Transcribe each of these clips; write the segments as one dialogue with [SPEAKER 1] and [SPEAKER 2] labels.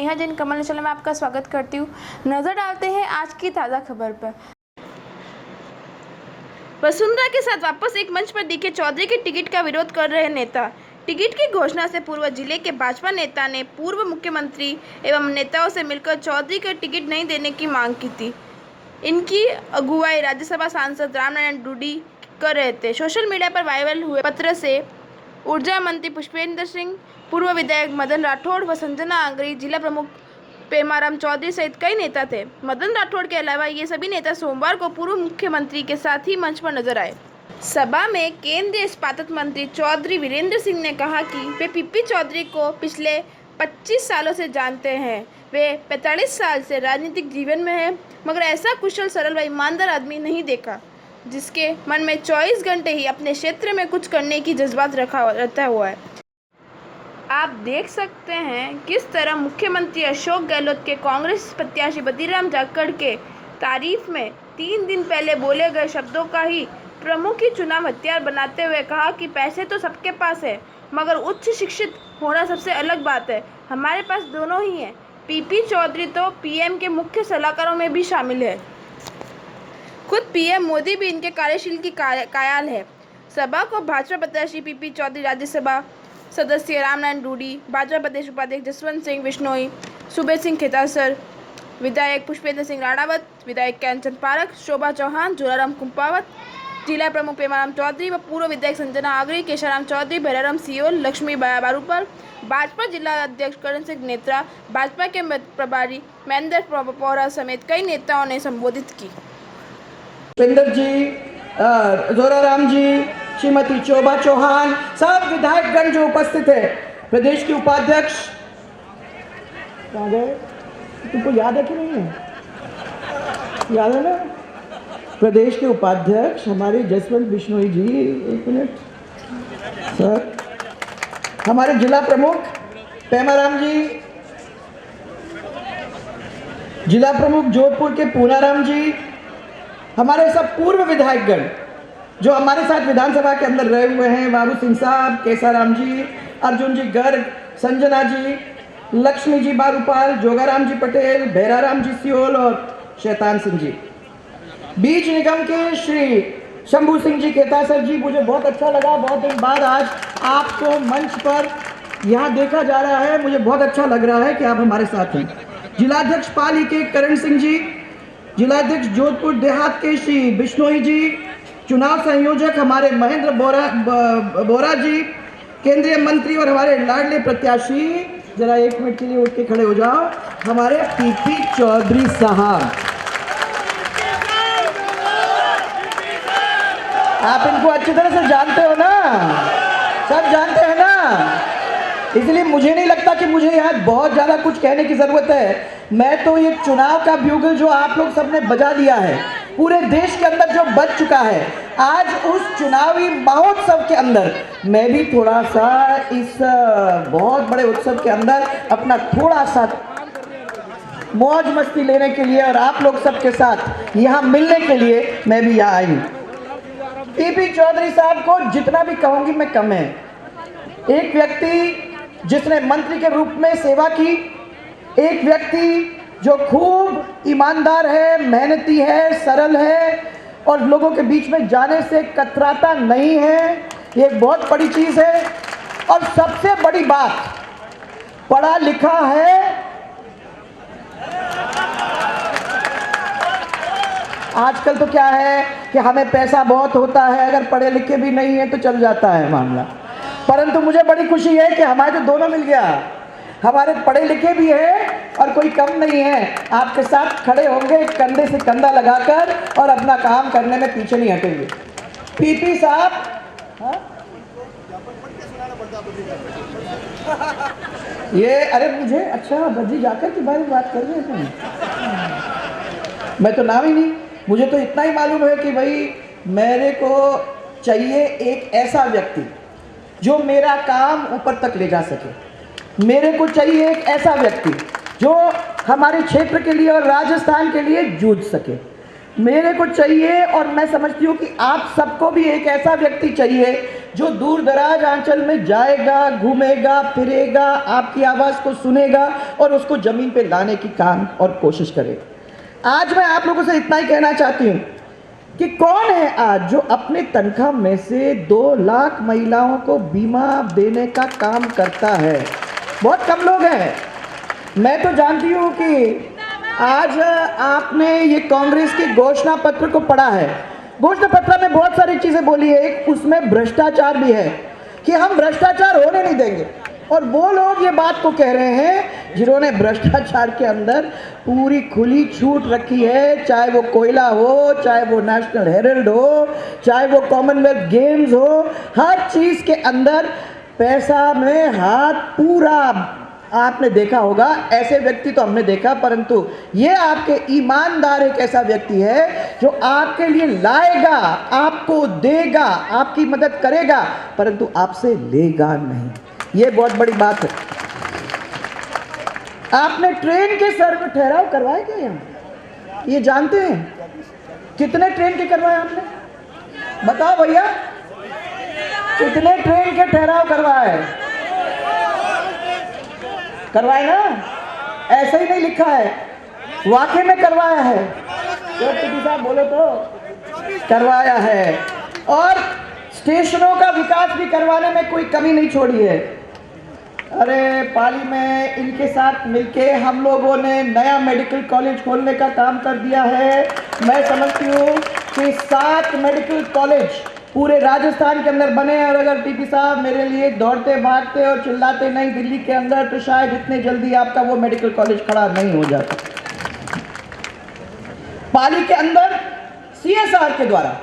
[SPEAKER 1] नेहा जैन कमल channel में आपका स्वागत करती हूँ। नजर डालते हैं आज की ताज़ा खबर पर। वसुंधरा के साथ वापस एक मंच पर दिखे चौधरी के टिकट का विरोध कर रहे नेता। टिकट की घोषणा से पूर्व जिले के भाजपा नेता ने पूर्व मुख्यमंत्री एवं नेताओं से मिलकर चौधरी को टिकट नहीं देने की मांग की थी। इनकी अगुवाई राज्यसभा सांसद रामनारायण डूडी कर रहे थे। सोशल मीडिया पर वायरल हुए पत्र से ऊर्जा मंत्री पुष्पेंद्र सिंह, पूर्व विधायक मदन राठौड़ व संजना आंगरी, जिला प्रमुख पेमाराम चौधरी सहित कई नेता थे। मदन राठौड़ के अलावा ये सभी नेता सोमवार को पूर्व मुख्यमंत्री के साथ ही मंच पर नजर आए। सभा में केंद्रीय इस्पात मंत्री चौधरी वीरेंद्र सिंह ने कहा कि वे पीपी चौधरी को पिछले 25 सालों से जानते हैं। वे 45 साल से राजनीतिक जीवन में हैं, मगर ऐसा कुशल, सरल व ईमानदार आदमी नहीं देखा जिसके मन में 24 घंटे ही अपने क्षेत्र में कुछ करने की जज्बात रहता हुआ है। आप देख सकते हैं किस तरह मुख्यमंत्री अशोक गहलोत के कांग्रेस प्रत्याशी बद्रीराम जाखड़ के तारीफ में 3 दिन पहले बोले गए शब्दों का ही प्रमुख ही चुनाव हथियार बनाते हुए कहा कि पैसे तो सबके पास है, मगर उच्च शिक्षित होना सबसे अलग बात है। हमारे पास दोनों ही हैं। पीपी चौधरी तो पीएम के मुख्य सलाहकारों में भी शामिल है। खुद पीएम मोदी भी इनके कार्यशील की कायल है। सभा को भाजपा प्रत्याशी पीपी चौधरी, राज्यसभा सदस्य रामनारायण डूडी, भाजपा प्रदेश उपाध्यक्ष जसवंत सिंह बिश्नोई, सुबेर सिंह खेतासर, विधायक पुष्पेंद्र सिंह राणावत, विधायक कैंचन पारख, शोभा चौहान, जोराराम कुंपावत, जिला प्रमुख पेमाराम चौधरी व पूर्व विधायक संजना आगरी, केशाराम चौधरी, भैराराम सियोल, लक्ष्मी बारूपर, भाजपा जिला अध्यक्ष करण सिंह नेत्रा, भाजपा के प्रभारी महेंद्र पौरा समेत कई नेताओं ने संबोधित की।
[SPEAKER 2] सुरेंद्र जी, जोराराम जी, श्रीमती शोभा चौहान, सब विधायकगण जो उपस्थित है, प्रदेश के उपाध्यक्ष कहाँ गए? तुमको याद है कि नहीं है? याद है ना? प्रदेश के उपाध्यक्ष हमारे जसवंत बिश्नोई जी, एक मिनट सर, हमारे जिला प्रमुख पेमाराम जी, जिला प्रमुख जोधपुर के पूनाराम जी, हमारे सब पूर्व विधायकगण जो हमारे साथ विधानसभा के अंदर रहे हुए हैं, बाबू सिंह साहब, केसाराम जी, अर्जुन जी गर्ग, संजना जी, लक्ष्मी जी बारूपाल, जोगाराम जी पटेल, भैराराम जी सियोल और शैतान सिंह जी, बीज निगम के श्री शंभू सिंह जी खेतासर जी। मुझे बहुत अच्छा लगा, बहुत दिन बाद आज आपको मंच पर यहाँ देखा जा रहा है। मुझे बहुत अच्छा लग रहा है कि आप हमारे साथ हैं। जिलाध्यक्ष पाली के करण सिंह जी, जिलाध्यक्ष जोधपुर देहात के श्री बिश्नोई जी, चुनाव संयोजक हमारे महेंद्र बोरा जी, केंद्रीय मंत्री और हमारे लाडले प्रत्याशी, जरा 1 मिनट के लिए उठ के खड़े हो जाओ, हमारे पीपी चौधरी साहब। आप इनको अच्छी तरह से जानते हो ना, सब जानते हैं ना, इसलिए मुझे नहीं लगता कि मुझे यहाँ बहुत ज़्यादा कुछ कहने की ज़रूरत है। मैं तो ये चुनाव का ब्यूगल जो आप लोग सबने बजा दिया है, पूरे देश के अंदर जो बज चुका है, आज उस चुनावी महोत्सव के अंदर मैं भी थोड़ा सा इस बहुत बड़े उत्सव के अंदर अपना थोड़ा सा मौज मस्ती लेने के लिए और आप लोग सबके साथ यहाँ मिलने के लिए मैं भी यहाँ आई हूँ। पीपी चौधरी साहब को जितना भी कहूँगी मैं कम है। एक व्यक्ति जिसने मंत्री के रूप में सेवा की, एक व्यक्ति जो खूब ईमानदार है, मेहनती है, सरल है और लोगों के बीच में जाने से कतराता नहीं है, ये एक बहुत बड़ी चीज़ है। और सबसे बड़ी बात, पढ़ा लिखा है। आजकल तो क्या है कि हमें पैसा बहुत होता है, अगर पढ़े लिखे भी नहीं है तो चल जाता है मामला, परंतु मुझे बड़ी खुशी है कि हमारे तो दोनों मिल गया। हमारे पढ़े लिखे भी हैं और कोई कम नहीं है, आपके साथ खड़े होंगे कंधे से कंधा लगाकर और अपना काम करने में पीछे नहीं हटेंगे। पीपी साहब, ये अरे मुझे अच्छा बद्री जाखड़ के बारे में बात कर रहे हैं, मैं तो नाम ही नहीं, मुझे तो इतना ही मालूम है कि भाई मेरे को चाहिए एक ऐसा व्यक्ति जो मेरा काम ऊपर तक ले जा सके। मेरे को चाहिए एक ऐसा व्यक्ति जो हमारे क्षेत्र के लिए और राजस्थान के लिए जूझ सके। मेरे को चाहिए और मैं समझती हूँ कि आप सबको भी एक ऐसा व्यक्ति चाहिए जो दूर दराज आंचल में जाएगा, घूमेगा, फिरेगा, आपकी आवाज़ को सुनेगा और उसको ज़मीन पे लाने की काम और कोशिश करेगा। आज मैं आप लोगों से इतना ही कहना चाहती हूँ कि कौन है आज जो अपने तनख्वाह में से 2 लाख महिलाओं को बीमा देने का काम करता है? बहुत कम लोग हैं। मैं तो जानती हूँ कि आज आपने ये कांग्रेस के घोषणा पत्र को पढ़ा है। घोषणा पत्र में बहुत सारी चीज़ें बोली है, एक उसमें भ्रष्टाचार भी है कि हम भ्रष्टाचार होने नहीं देंगे। और वो लोग ये बात को कह रहे हैं जिन्होंने भ्रष्टाचार के अंदर पूरी खुली छूट रखी है, चाहे वो कोयला हो, चाहे वो नेशनल हेराल्ड हो, चाहे वो कॉमनवेल्थ गेम्स हो, हर चीज़ के अंदर पैसा में हाथ पूरा आपने देखा होगा। ऐसे व्यक्ति तो हमने देखा, परंतु ये आपके ईमानदार एक ऐसा व्यक्ति है जो आपके लिए लाएगा, आपको देगा, आपकी मदद करेगा, परंतु आपसे लेगा नहीं। ये बहुत बड़ी बात है। आपने ट्रेन के सर में ठहराव करवाए क्या यहाँ? ये जानते हैं कितने ट्रेन के करवाए आपने? बताओ भैया, कितने ट्रेन के ठहराव करवाए? करवाए ना? ऐसे ही नहीं लिखा है, वाकई में करवाया है। तो टीपी साहब बोलो तो करवाया है। और स्टेशनों का विकास भी करवाने में कोई कमी नहीं छोड़ी है। अरे पाली में इनके साथ मिलके हम लोगों ने नया मेडिकल कॉलेज खोलने का काम कर दिया है। मैं समझती हूँ कि 7 मेडिकल कॉलेज पूरे राजस्थान के अंदर बने। और अगर टीपी साहब मेरे लिए दौड़ते भागते और चिल्लाते नहीं दिल्ली के अंदर, तो शायद इतने जल्दी आपका वो मेडिकल कॉलेज खड़ा नहीं हो जाता। पाली के अंदर CSR के द्वारा,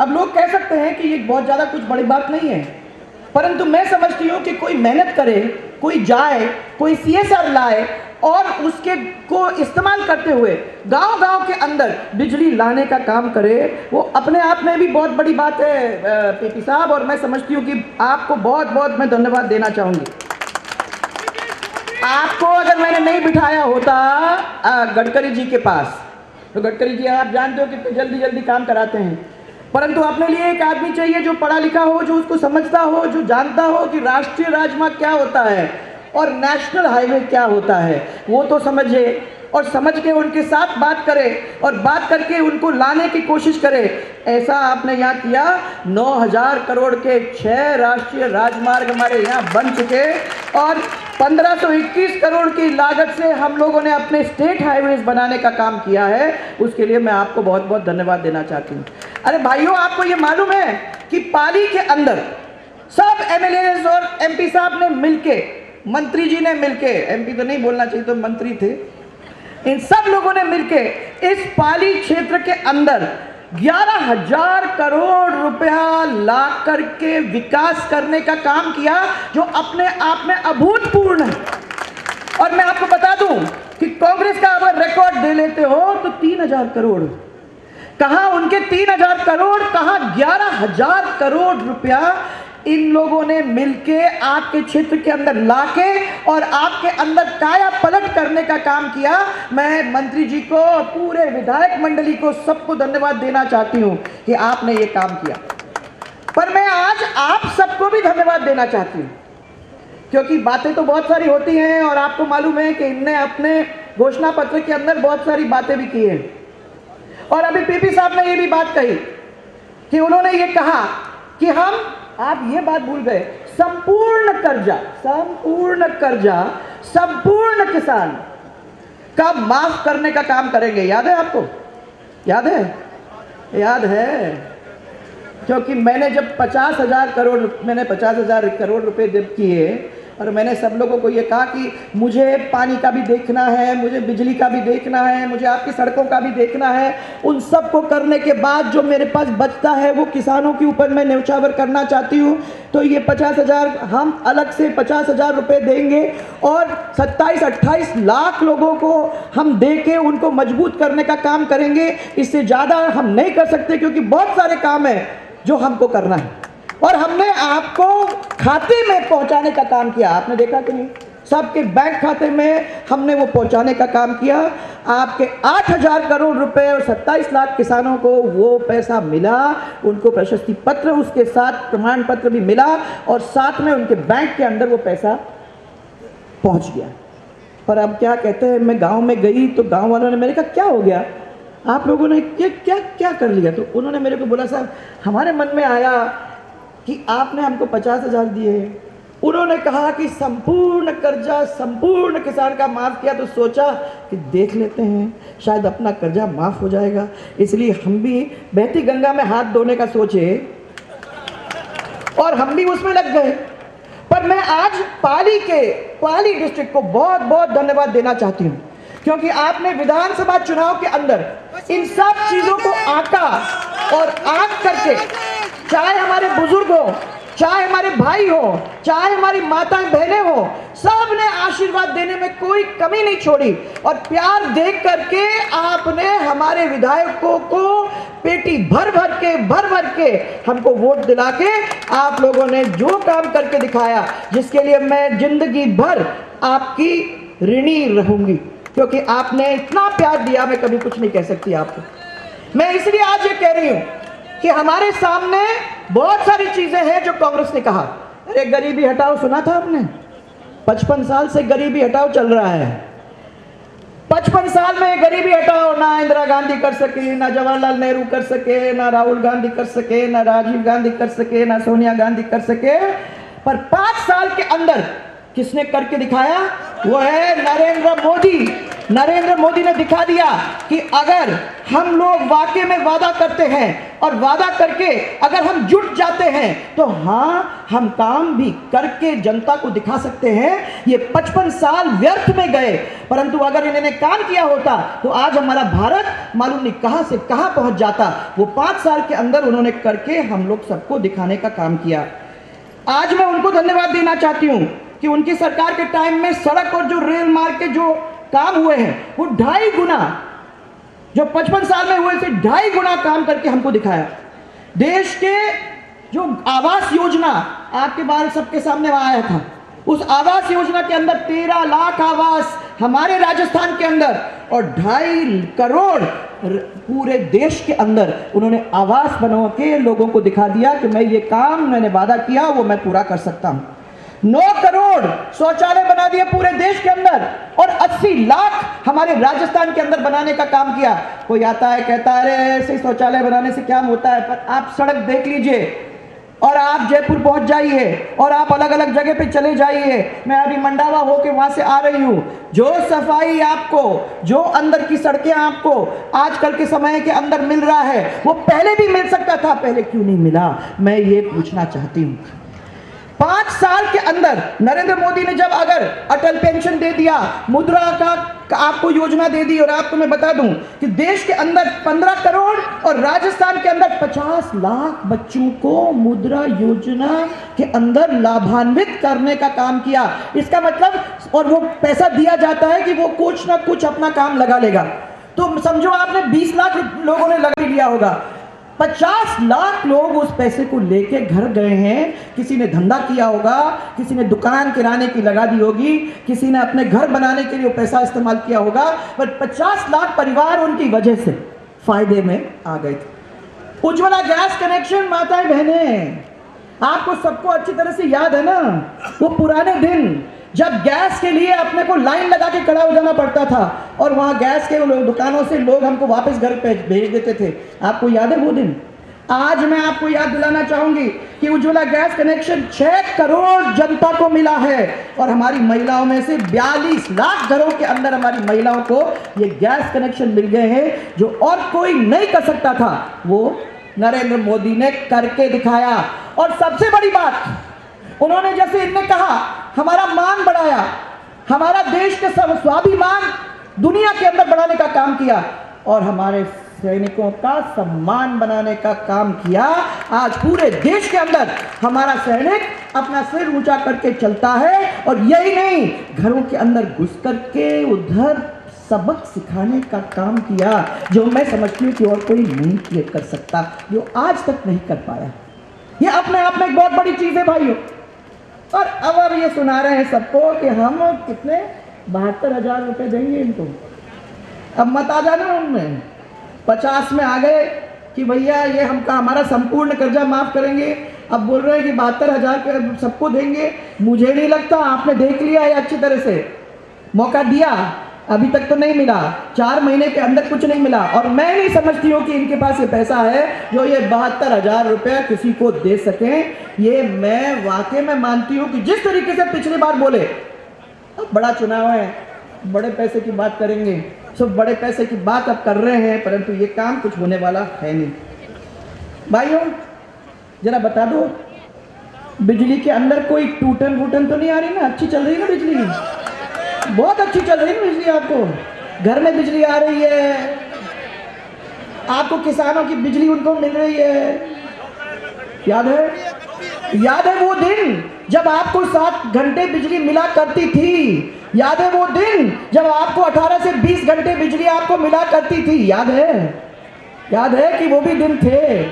[SPEAKER 2] अब लोग कह सकते हैं कि ये बहुत ज़्यादा कुछ बड़ी बात नहीं है, परंतु मैं समझती हूँ कि कोई मेहनत करे, कोई जाए, कोई CSR लाए और उसके को इस्तेमाल करते हुए गांव-गांव के अंदर बिजली लाने का काम करे, वो अपने आप में भी बहुत बड़ी बात है पीपी साहब। और मैं समझती हूँ कि आपको बहुत बहुत मैं धन्यवाद देना चाहूँगी। आपको अगर मैंने नहीं बिठाया होता गडकरी जी के पास, तो गडकरी जी आप जानते हो कितने जल्दी जल्दी काम कराते हैं, परंतु अपने लिए एक आदमी चाहिए जो पढ़ा लिखा हो, जो उसको समझता हो, जो जानता हो कि राष्ट्रीय राजमार्ग क्या होता है और नेशनल हाईवे क्या होता है, वो तो समझे और समझ के उनके साथ बात करे और बात करके उनको लाने की कोशिश करे। ऐसा आपने यहाँ किया। 9,000 करोड़ के 6 राष्ट्रीय राजमार्ग हमारे यहाँ बन चुके और 1521 करोड़ की लागत से हम लोगों ने अपने स्टेट हाईवेज बनाने का काम किया है। उसके लिए मैं आपको बहुत बहुत धन्यवाद देना चाहती हूँ। अरे भाइयों, आपको ये मालूम है कि पाली के अंदर सब MLAs और MP साहब ने मिलके, मंत्री जी ने मिलके, MP तो नहीं बोलना चाहिए, तो मंत्री थे, इन सब लोगों ने मिलके इस पाली क्षेत्र के अंदर 11,000 करोड़ रुपया ला करके विकास करने का काम किया, जो अपने आप में अभूतपूर्व है। और मैं आपको बता दूं कि कांग्रेस का अगर रिकॉर्ड दे लेते हो तो 3,000 करोड़, कहां उनके 3,000 करोड़, कहां 11,000 करोड़ रुपया इन लोगों ने मिलके आपके क्षेत्र के अंदर लाके और आपके अंदर काया पलट करने का काम किया। मैं मंत्री जी को, पूरे विधायक मंडली को, सबको धन्यवाद देना चाहती हूं कि आपने ये काम किया। पर मैं आज आप सबको भी धन्यवाद देना चाहती हूं, क्योंकि बातें तो बहुत सारी होती हैं और आपको मालूम है कि इनने अपने घोषणा पत्र के अंदर बहुत सारी बातें भी की हैं। और अभी पीपी साहब ने ये भी बात कही कि उन्होंने ये कहा कि हम, आप ये बात भूल गए, संपूर्ण कर्जा संपूर्ण किसान का माफ करने का काम करेंगे। याद है आपको? याद है? याद है, क्योंकि मैंने जब 50,000 करोड़ रुपए जब किए और मैंने सब लोगों को ये कहा कि मुझे पानी का भी देखना है, मुझे बिजली का भी देखना है, मुझे आपकी सड़कों का भी देखना है, उन सब को करने के बाद जो मेरे पास बचता है वो किसानों के ऊपर मैं न्यौछावर करना चाहती हूँ। तो ये 50,000 हम अलग से 50,000 रुपये देंगे और 27-28 लाख लोगों को हम दे के उनको मजबूत करने का काम करेंगे। इससे ज़्यादा हम नहीं कर सकते, क्योंकि बहुत सारे काम हैं जो हमको करना है और हमने आपको खाते में पहुंचाने का काम किया। आपने देखा कि नहीं? सबके बैंक खाते में हमने वो पहुंचाने का काम किया। आपके 8,000 करोड़ रुपए और 27 लाख किसानों को वो पैसा मिला, उनको प्रशस्ति पत्र, उसके साथ प्रमाण पत्र भी मिला और साथ में उनके बैंक के अंदर वो पैसा पहुंच गया। पर अब क्या कहते हैं, मैं गांव में गई तो गांव वालों ने मेरे कहा क्या हो गया, आप लोगों ने क्या क्या कर लिया? तो उन्होंने मेरे को बोला साहब हमारे मन में आया कि आपने हमको 50,000 दिए, उन्होंने कहा कि संपूर्ण कर्जा संपूर्ण किसान का माफ़ किया, तो सोचा कि देख लेते हैं शायद अपना कर्जा माफ़ हो जाएगा, इसलिए हम भी बहती गंगा में हाथ धोने का सोचे और हम भी उसमें लग गए। पर मैं आज पाली डिस्ट्रिक्ट को बहुत बहुत धन्यवाद देना चाहती हूँ, क्योंकि आपने विधानसभा चुनाव के अंदर इन सब चीज़ों को आंका और आंक करके, चाहे हमारे बुजुर्ग हो, चाहे हमारे भाई हो, चाहे हमारी माताएं बहनें हो, सब ने आशीर्वाद देने में कोई कमी नहीं छोड़ी और प्यार देख करके आपने हमारे विधायकों को पेटी भर भर के हमको वोट दिला के आप लोगों ने जो काम करके दिखाया, जिसके लिए मैं जिंदगी भर आपकी ऋणी रहूंगी, क्योंकि आपने इतना प्यार दिया, मैं कभी कुछ नहीं कह सकती आपको। मैं इसलिए आज ये कह रही हूं कि हमारे सामने बहुत सारी चीजें हैं जो कांग्रेस ने कहा। अरे गरीबी हटाओ सुना था आपने? 55 साल से गरीबी हटाओ चल रहा है। 55 साल में गरीबी हटाओ ना इंदिरा गांधी कर सके, ना जवाहरलाल नेहरू कर सके, ना राहुल गांधी कर सके, ना राजीव गांधी कर सके, ना सोनिया गांधी कर सके, पर 5 साल के अंदर किसने करके दिखाया? वो है नरेंद्र मोदी। नरेंद्र मोदी ने दिखा दिया कि अगर हम लोग वाकई में वादा करते हैं और वादा करके अगर हम जुट जाते हैं तो हाँ, हम काम भी करके जनता को दिखा सकते हैं। ये 55 साल व्यर्थ में गए, परंतु अगर इन्होंने काम किया होता तो आज हमारा भारत मालूम नहीं कहां से कहां पहुंच जाता। वो 5 साल के अंदर उन्होंने करके हम लोग सबको दिखाने का काम किया। आज मैं उनको धन्यवाद देना चाहती हूं कि उनकी सरकार के टाइम में सड़क और जो रेल मार्ग के जो काम हुए हैं वो 2.5 गुना, जो 55 साल में हुए से 2.5 गुना काम करके हमको दिखाया। देश के जो आवास योजना आपके बारे सबके सामने आया था, उस आवास योजना के अंदर 13 लाख आवास हमारे राजस्थान के अंदर और 2.5 करोड़ पूरे देश के अंदर उन्होंने आवास बना के लोगों को दिखा दिया कि मैं ये काम मैंने वादा किया वो मैं पूरा कर सकता हूं। 9 करोड़ शौचालय बना दिए पूरे देश के अंदर और 80 लाख हमारे राजस्थान के अंदर बनाने का काम किया। कोई आता है कहता है अरे ऐसे शौचालय बनाने से क्या होता है, पर आप सड़क देख लीजिए और आप जयपुर पहुंच जाइए और आप अलग अलग जगह पे चले जाइए। मैं अभी मंडावा होके वहां से आ रही हूं। जो सफाई आपको, जो अंदर की सड़कें आपको आजकल के समय के अंदर मिल रहा है वो पहले भी मिल सकता था, पहले क्यों नहीं मिला, मैं ये पूछना चाहती हूं। 5 साल के अंदर नरेंद्र मोदी ने जब अगर अटल पेंशन दे दिया, मुद्रा का आपको योजना दे दी, और आपको मैं बता दूं कि देश के अंदर 15 करोड़ और राजस्थान के अंदर 50 लाख बच्चों को मुद्रा योजना के अंदर लाभान्वित करने का काम किया। इसका मतलब, और वो पैसा दिया जाता है कि वो कुछ ना कुछ अपना काम लगा लेगा, तो समझो आपने 20 लाख लोगों ने लगा लिया होगा, 50 लाख लोग उस पैसे को लेके घर गए हैं। किसी ने धंधा किया होगा, किसी ने दुकान किराने की लगा दी होगी, किसी ने अपने घर बनाने के लिए पैसा इस्तेमाल किया होगा, पर 50 लाख परिवार उनकी वजह से फायदे में आ गए थे। उज्ज्वला गैस कनेक्शन, माताएं बहनें, आपको सबको अच्छी तरह से याद है ना वो पुराने दिन जब गैस के लिए अपने को लाइन लगा के खड़ा हो जाना पड़ता था और वहां गैस के दुकानों से लोग हमको वापस घर पे भेज देते थे। आपको याद है वो दिन? आज मैं आपको याद दिलाना चाहूंगी कि उज्ज्वला गैस कनेक्शन 6 करोड़ जनता को मिला है और हमारी महिलाओं में से 42 लाख घरों के अंदर हमारी महिलाओं को ये गैस कनेक्शन मिल गए हैं। जो और कोई नहीं कर सकता था वो नरेंद्र मोदी ने करके दिखाया। और सबसे बड़ी बात, उन्होंने जैसे इन्होंने कहा हमारा मान बढ़ाया, हमारा देश के स्वाभिमान दुनिया के अंदर बढ़ाने का काम किया और हमारे सैनिकों का सम्मान बनाने का काम किया। आज पूरे देश के अंदर हमारा सैनिक अपना सिर ऊंचा करके चलता है और यही नहीं, घरों के अंदर घुस करके उधर सबक सिखाने का काम किया, जो मैं समझती हूँ कि और कोई नहीं कर सकता, जो आज तक नहीं कर पाया। ये अपने आप में एक बहुत बड़ी चीज है भाइयों। और अब ये सुना रहे हैं सबको कि हम कितने 72,000 रुपये देंगे इनको। अब मत आ जाना उनमें 50 में आ गए कि भैया ये हमारा संपूर्ण कर्जा माफ करेंगे। अब बोल रहे हैं कि 72,000 सबको देंगे। मुझे नहीं लगता, आपने देख लिया है अच्छी तरह से, मौका दिया, अभी तक तो नहीं मिला, 4 महीने के अंदर कुछ नहीं मिला। और मैं नहीं समझती हूँ कि इनके पास ये पैसा है जो ये 72,000 रुपये किसी को दे सकें। ये मैं वाकई में मानती हूँ कि जिस तरीके से पिछली बार बोले, अब बड़ा चुनाव है, बड़े पैसे की बात करेंगे, सब बड़े पैसे की बात अब कर रहे हैं, परंतु ये काम कुछ होने वाला है नहीं। भाइयों जरा बता दो, बिजली के अंदर कोई टूटन वूटन तो नहीं आ रही ना? अच्छी चल रही है ना बिजली? बहुत अच्छी चल रही है ना बिजली? आपको घर में बिजली आ रही है, आपको किसानों की बिजली उनको मिल रही है। याद है वो दिन जब आपको 7 घंटे बिजली मिला करती थी? याद है वो दिन जब आपको 18 से 20 घंटे बिजली आपको मिला करती थी? याद है कि वो भी दिन थे।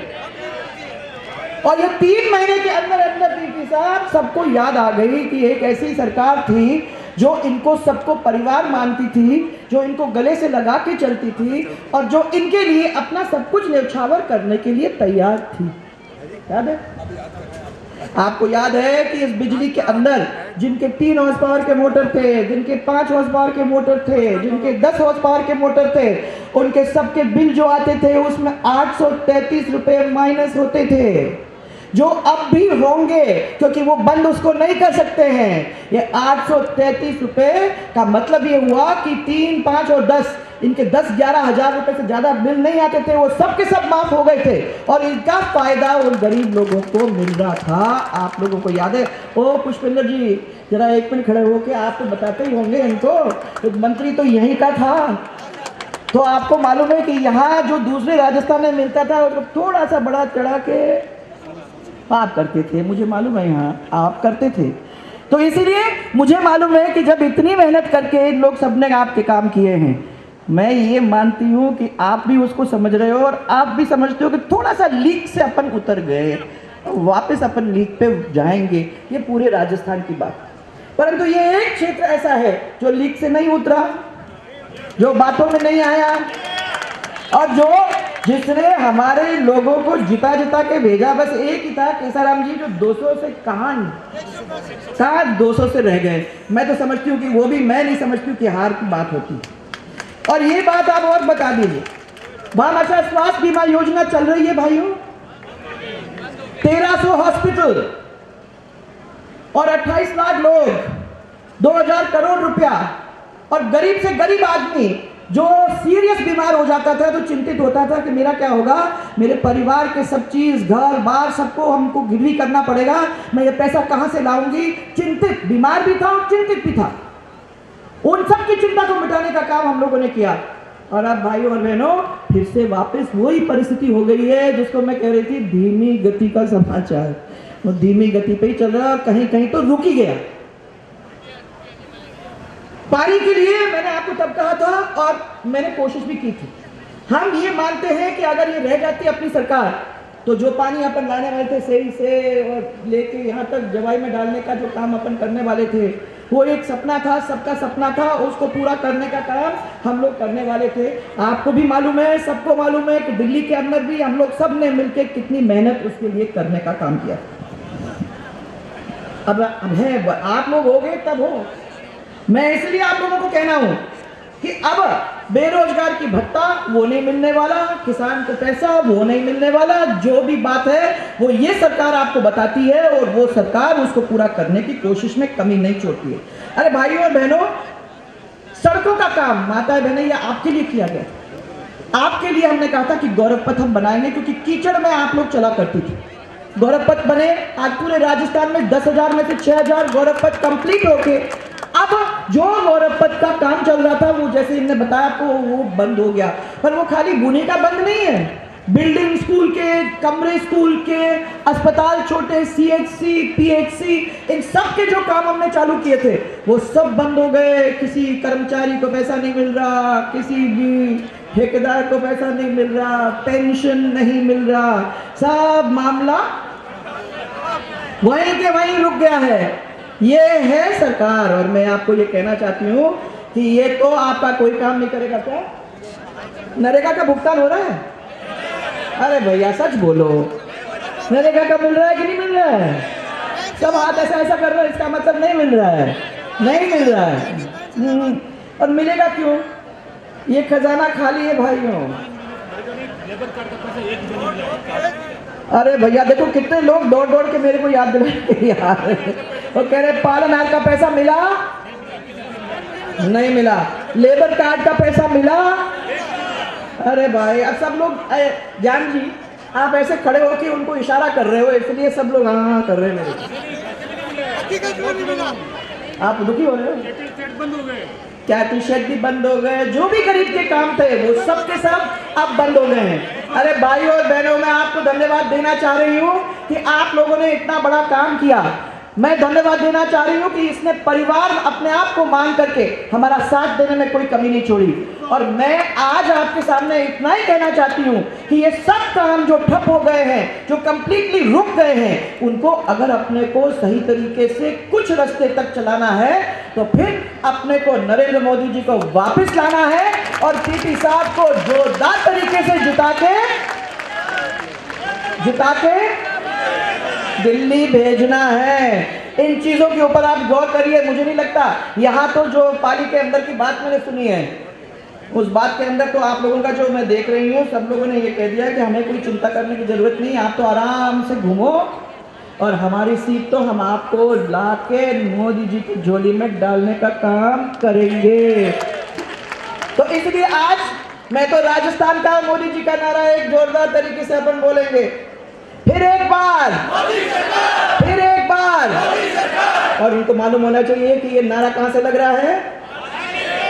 [SPEAKER 2] और ये 3 महीने के अंदर अंदर पीपी साहब सबको याद आ गई कि एक ऐसी सरकार थी जो इनको सबको परिवार मानती थी, जो इनको गले से लगा के चलती थी और जो इनके लिए अपना सब कुछ न्यौछावर करने के लिए तैयार थी। याद है? आपको याद है कि इस बिजली के अंदर जिनके 3 हॉर्स पावर के मोटर थे, जिनके 5 हॉर्स पावर के मोटर थे, जिनके 10 हॉर्स पावर के मोटर थे, उनके सबके बिल जो आते थे उसमें 833 रुपये माइनस होते थे, जो अब भी होंगे क्योंकि वो बंद उसको नहीं कर सकते हैं। ये 833 रुपये का मतलब ये हुआ कि 3, 5 और 10, इनके 10-11 हज़ार रुपये से ज़्यादा बिल नहीं आते थे, वो सब के सब माफ हो गए थे और इनका फायदा उन गरीब लोगों को मिल रहा था। आप लोगों को याद है? ओ पुष्पेंद्र जी जरा 1 मिनट खड़े होके आप तो बताते ही होंगे इनको, तो मंत्री तो यहीं का था, तो आपको मालूम है कि यहाँ जो दूसरे राजस्थान में मिलता था उसको थोड़ा सा बड़ा चढ़ा के आप करते थे। मुझे मालूम है यहाँ आप करते थे, तो इसीलिए मुझे मालूम है कि जब इतनी मेहनत करके इन लोग सबने आपके काम किए हैं, मैं ये मानती हूँ कि आप भी उसको समझ रहे हो और आप भी समझते हो कि थोड़ा सा लीक से अपन उतर गए, वापस अपन लीक पे जाएंगे। ये पूरे राजस्थान की बात, परंतु ये एक क्षेत्र ऐसा है जो लीक से नहीं उतरा, जो बातों में नहीं आया और जो जिसने हमारे लोगों को जिता जिता के भेजा बस एक ही था, केसाराम जी, जो 200 से कहाँ 200 से रह गए। मैं तो समझती हूँ कि वो भी मैं नहीं समझती हूँ कि हार की बात होती। और ये बात आप और बता दीजिए, भामाशाह स्वास्थ्य बीमा योजना चल रही है भाइयों, 1300 हॉस्पिटल और 28 लाख लोग, 2000 करोड़ रुपया, और गरीब से गरीब आदमी जो सीरियस बीमार हो जाता था तो चिंतित होता था कि मेरा क्या होगा, मेरे परिवार के सब चीज, घर बार सबको हमको गिरवी करना पड़ेगा, मैं ये पैसा कहां से लाऊंगी। चिंतित, बीमार भी था और चिंतित भी था। उन सब की चिंता को मिटाने का काम हम लोगों ने किया। और अब भाइयों और बहनों फिर से वापस वही परिस्थिति हो गई है जिसको मैं कह रही थी धीमी गति का समाचार। वो धीमी गति पे ही चल रहा है, कहीं कहीं तो रुक ही गया। पानी के लिए मैंने आपको तब कहा था और मैंने कोशिश भी की थी। हम ये मानते हैं कि अगर ये रह जाती अपनी सरकार तो जो पानी अपन लाने वाले थे सही से और लेके यहाँ तक जवाई में डालने का जो काम अपन करने वाले थे, वो एक सपना था, सबका सपना था, उसको पूरा करने का काम हम लोग करने वाले थे। आपको भी मालूम है, सबको मालूम है कि दिल्ली के अंदर भी हम लोग सब ने मिलकर कितनी मेहनत उसके लिए करने का काम किया। अब है, आप लोग हो गए तब हो। मैं इसलिए आप लोगों को कहना हूं कि अब बेरोजगार की भत्ता वो नहीं मिलने वाला, किसान को पैसा वो नहीं मिलने वाला। जो भी बात है वो ये सरकार आपको बताती है और वो सरकार उसको पूरा करने की कोशिश में कमी नहीं छोड़ती है। अरे भाइयों और बहनों, सड़कों का काम माता बहनें ये आपके लिए किया गया। आपके लिए हमने कहा था कि गौरव पथ हम बनाएंगे, क्योंकि कीचड़ में आप लोग चला करती थी। गौरव पथ बने, आज पूरे राजस्थान में 10,000 में से 6,000 गौरव पथ कंप्लीट होके अब जो गौरव पथ का काम चल रहा था वो जैसे इन्होंने बताया आपको वो बंद हो गया। पर वो खाली बुने का बंद नहीं है, बिल्डिंग स्कूल के, कमरे स्कूल के, अस्पताल छोटे, CHC, PHC, इन सब के जो काम हमने चालू किए थे वो सब बंद हो गए। किसी कर्मचारी को पैसा नहीं मिल रहा, किसी भी ठेकेदार को पैसा नहीं मिल रहा, पेंशन नहीं मिल रहा, सब मामला वहीं के वहीं रुक गया है। ये है सरकार। और मैं आपको ये कहना चाहती हूँ कि ये तो आपका कोई काम नहीं करेगा। क्या नरेगा का भुगतान हो रहा है? अरे भैया सच बोलो, नरेगा का मिल रहा है कि नहीं मिल रहा है? सब हाथ ऐसा ऐसा कर रहे हैं, इसका मतलब नहीं मिल रहा है, नहीं मिल रहा है। और मिलेगा क्यों? ये खजाना खाली है भाइयों। अरे भैया देखो कितने लोग दौड़ दौड़ के मेरे को याद दिलाए यार, वो कह रहे पालनहार का पैसा मिला नहीं मिला, लेबर कार्ड का पैसा मिला। अरे भाई अब सब लोग जान जी आप ऐसे खड़े हो कि उनको इशारा कर रहे हो, इसलिए सब लोग हाँ कर रहे हैं मेरे। आप दुखी हो रहे हो? क्या टी शर्ट भी बंद हो गए, जो भी गरीब के काम थे वो सब के सब अब बंद हो गए हैं। अरे भाई और बहनों, मैं आपको धन्यवाद देना चाह रही हूँ कि आप लोगों ने इतना बड़ा काम किया। मैं धन्यवाद देना चाह रही हूँ कि इसने परिवार अपने आप को मान करके हमारा साथ देने में कोई कमी नहीं छोड़ी। और मैं आज आपके सामने इतना ही कहना चाहती हूँ कि ये सब काम जो ठप हो गए हैं, जो कंप्लीटली रुक गए हैं, उनको अगर अपने को सही तरीके से कुछ रास्ते तक चलाना है तो फिर अपने को नरेंद्र मोदी जी को वापस लाना है और पीपी साहब को जोरदार तरीके से जिता के दिल्ली भेजना है। इन चीजों के ऊपर आप गौर करिए। मुझे नहीं लगता यहाँ तो जो पाली के अंदर की बात मैंने सुनी है, उस बात के अंदर तो आप लोगों का जो मैं देख रही हूँ, सब लोगों ने ये कह दिया कि हमें कोई चिंता करने की जरूरत नहीं, आप तो आराम से घूमो और हमारी सीट तो हम आपको लाके मोदी जी की झोली में डालने का काम करेंगे। तो इसलिए आज मैं तो राजस्थान का मोदी जी का नारा एक जोरदार तरीके से अपन बोलेंगे, फिर एक बार, फिर एक बार। और इनको मालूम होना चाहिए कि ये नारा कहां से लग रहा है।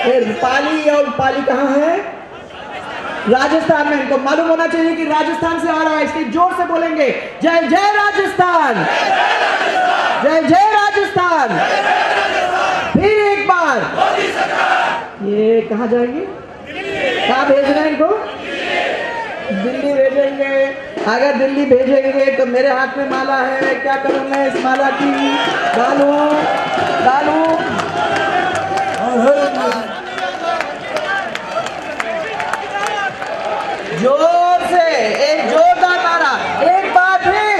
[SPEAKER 2] फिर पाली, और पाली कहां है? राजस्थान में। इनको मालूम होना चाहिए कि राजस्थान से आ रहा है, इसलिए जोर से बोलेंगे जय जय राजस्थान, जय जय राजस्थान। फिर एक बार। ये कहां जाएंगे? कहां भेजना है इनको? दिल्ली भेजेंगे। अगर दिल्ली भेजेंगे तो मेरे हाथ में माला है, क्या करूं मैं इस माला की? डालूं डालूं। जोर से एक जोरदार नारा, एक बार फिर,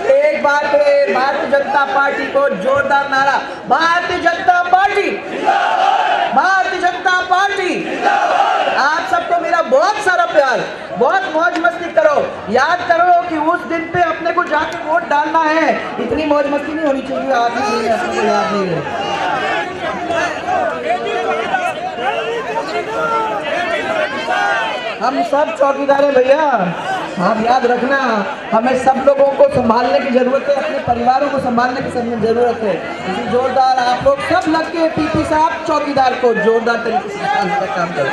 [SPEAKER 2] एक बार फिर भारतीय जनता पार्टी को जोरदार नारा, भारतीय जनता पार्टी, भारतीय जनता पार्टी। आप सबको मेरा बहुत सारा प्यार, बहुत मौज मस्ती करो। याद करो कि उस दिन पे अपने को जाके वोट डालना है। इतनी मौज मस्ती नहीं होनी चाहिए, आप नहीं है, आपको याद नहीं है। हम सब चौकीदार हैं भैया, आप याद रखना, हमें सब लोगों को संभालने की जरूरत है, अपने परिवारों को संभालने की जरूरत है। इसी जोरदार आप लोग सब लग के पीपी साहब चौकीदार को जोरदार तरीके से काम करें।